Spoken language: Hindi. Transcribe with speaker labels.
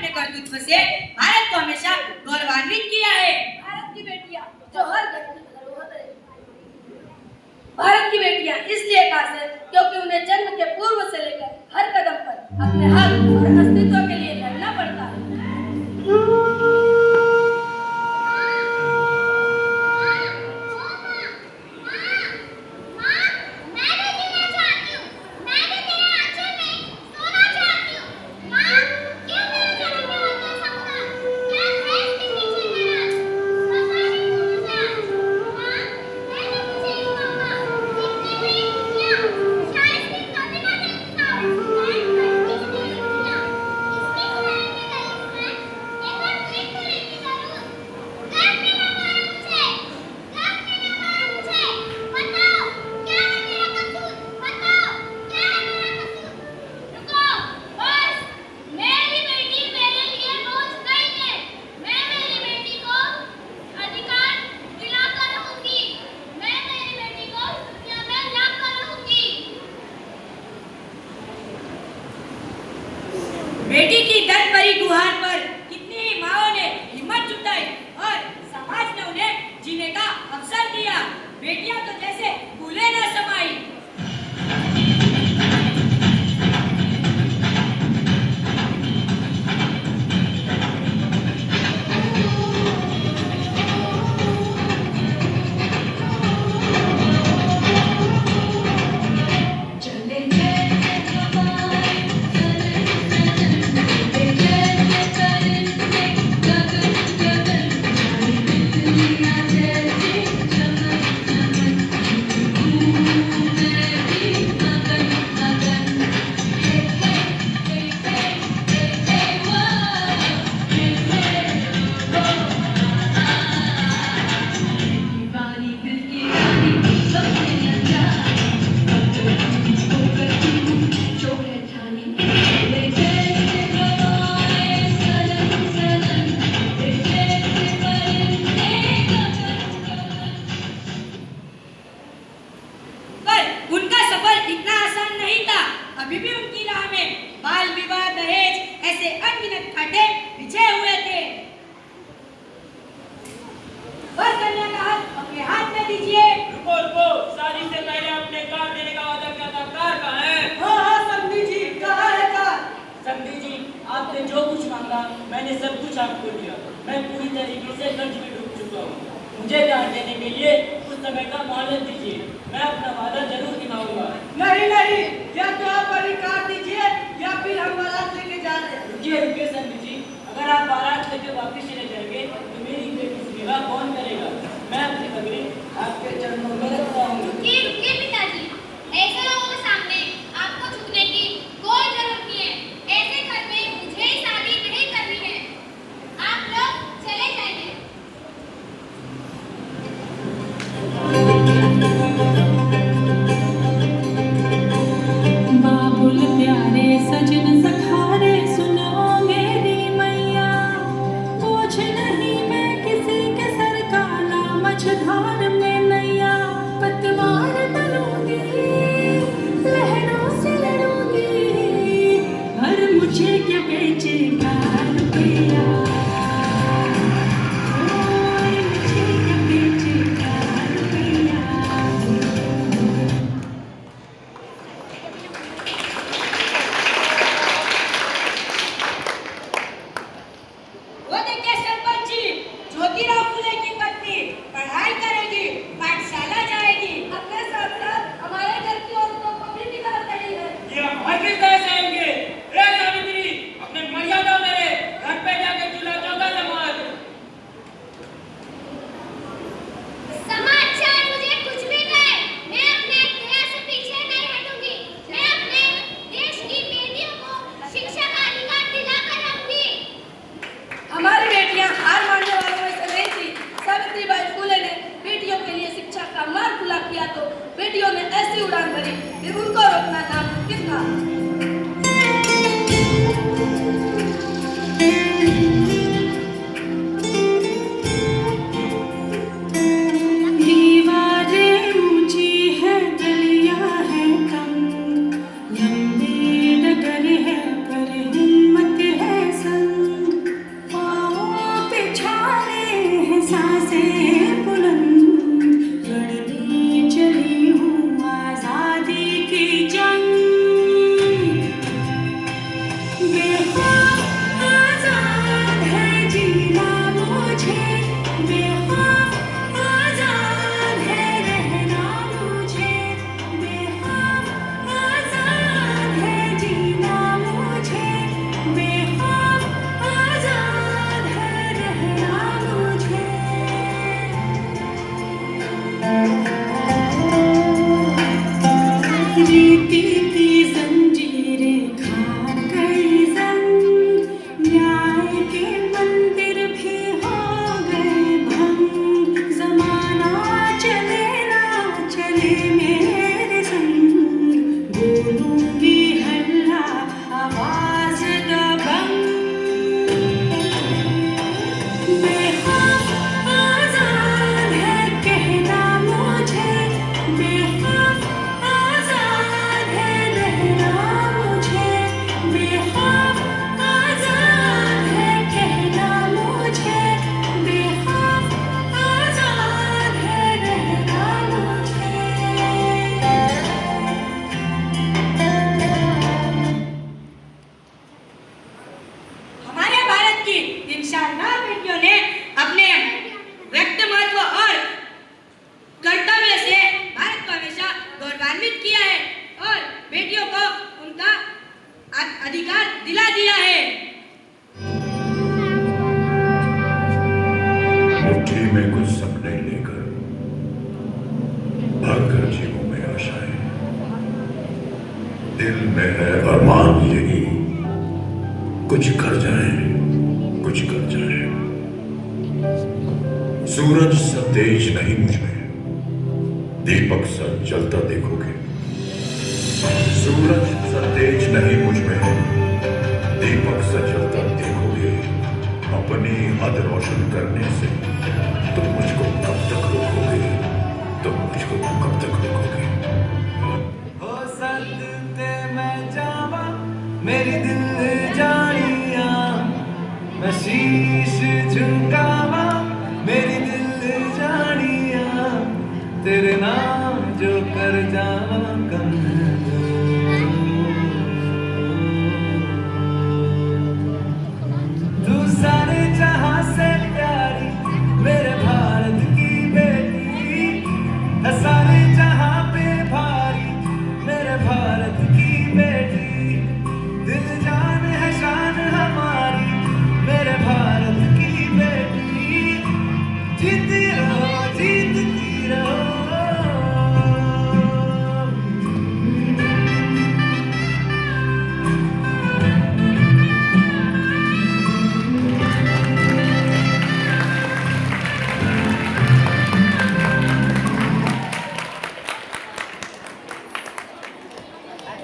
Speaker 1: अपने कर्तृत्व से भारत को हमेशा गौरवान्वित किया है।
Speaker 2: भारत की बेटियां जो हर घर की धरोहर है। भारत की बेटियां इसलिए खास है क्योंकि उन्हें जन्म के पूर्व से लेकर हर कदम पर अपने हक और अस्तित्व के लिए लड़ना पड़ता है।
Speaker 1: बेटी की दर्द भरी गुहार पर कितनी ही माओं ने हिम्मत जुटाई और समाज ने उन्हें जीने का अवसर दिया। बेटियां तो जैसे फूले न समाई। अभी भी उनकी राह में बाल विवाह, दहेज ऐसे अनगिनत कांटे बिछे हुए थे। बस कन्या का हाथ अपने हाथ में दीजिए।
Speaker 3: रुको रुको, शादी से पहले अपने कार देने का वादा किया था। कार कहाँ है?
Speaker 1: हाँ समधी जी, कहाँ है कार?
Speaker 3: समधी जी, आपने जो कुछ मांगा मैंने सब कुछ आपको दिया। मैं पूरी तरीके से कर्ज में डूब चुका हूँ। मुझे कार देने के लिए कुछ समय का मोहलत दीजिए। मैं अपना वादा जरूर निभाऊंगा।
Speaker 1: नहीं नहीं, या तो आप बड़ी कार दीजिए या फिर हम बारात लेके जा रहे हैं।
Speaker 3: रुकिए रुकिए समधी जी, अगर आप बारात लेकर वापिस चले जाएंगे तो मेरी बेटी से विवाह कौन करेगा? मैं अपनी पगड़ी आपके चरणों में रखता हूँ।
Speaker 4: रुकिए रुकिए पिताजी, ऐसे लोगों के सामने आपको झुकने की कोई जरूरत नहीं है। ऐसे घर में मुझे ही शादी नहीं करनी है। आप लोग चले जाइए।
Speaker 5: बाबुल प्यारे सजन सखारे सुनो मेरी मैया, पूछ नहीं मैं किसी के सर काला मझधार में नैया। पतवार तलूंगी लहरों से लड़ूंगी, पर मुझे क्या बेचेगा रुपया। मुझे क्या बेचेगा रुपया।
Speaker 1: वो देखिए सरपंच जी, ज्योतिराव फुले की पत्नी पढ़ाई करेगी, पाठशाला जाएगी।
Speaker 2: अपने साथ साथ हमारे घर की औरतों को भी निकाल रही है।
Speaker 3: ये हमारे कैसे आएंगे? ए सावित्री, अपने मर्यादा में रहे, घर पे जाके चूल्हा चौका संभाल।
Speaker 4: समाज चाहे मुझे कुछ भी कहे, मैं अपने ध्येय से पीछे नहीं हटूंगी। मैं अपने देश की बेटियों को शिक्षा का अधिकार दिलाकर रहूंगी।
Speaker 2: हमारी बेटियां हार मानने वालों में से नहीं थी। सावित्रीबाई फुले ने बेटियों के लिए शिक्षा का मार्ग खुला किया तो बेटियों ने ऐसी उड़ान भरी, फिर उनको रोकना था कितना।
Speaker 5: दीवारें ऊंची है, गलियां है कम, लंबी डगर है पर हिम्मत है संग।
Speaker 1: किया है और बेटियों को उनका अधिकार दिला दिया है।
Speaker 6: मुट्ठी में कुछ सपने लेकर भरकर जीवों में आशाएं, दिल में है अरमान यही, कुछ कर जाए, कुछ कर जाए। सूरज सा तेज नहीं मुझ में, दीपक सा जलता देखोगे। सूरज सा तेज नहीं मुझ में, दीपक सा जलता देखोगे। अपनी हद रोशन करने से तुम मुझको कब तक रोकोगे, तुम मुझको कब तक रोकोगे।
Speaker 7: हो सकते मैं जावा मेरी दिल जानिया, मैं शीश झुकावा मेरी दिल जानिया, तेरे नाम जो कर जावा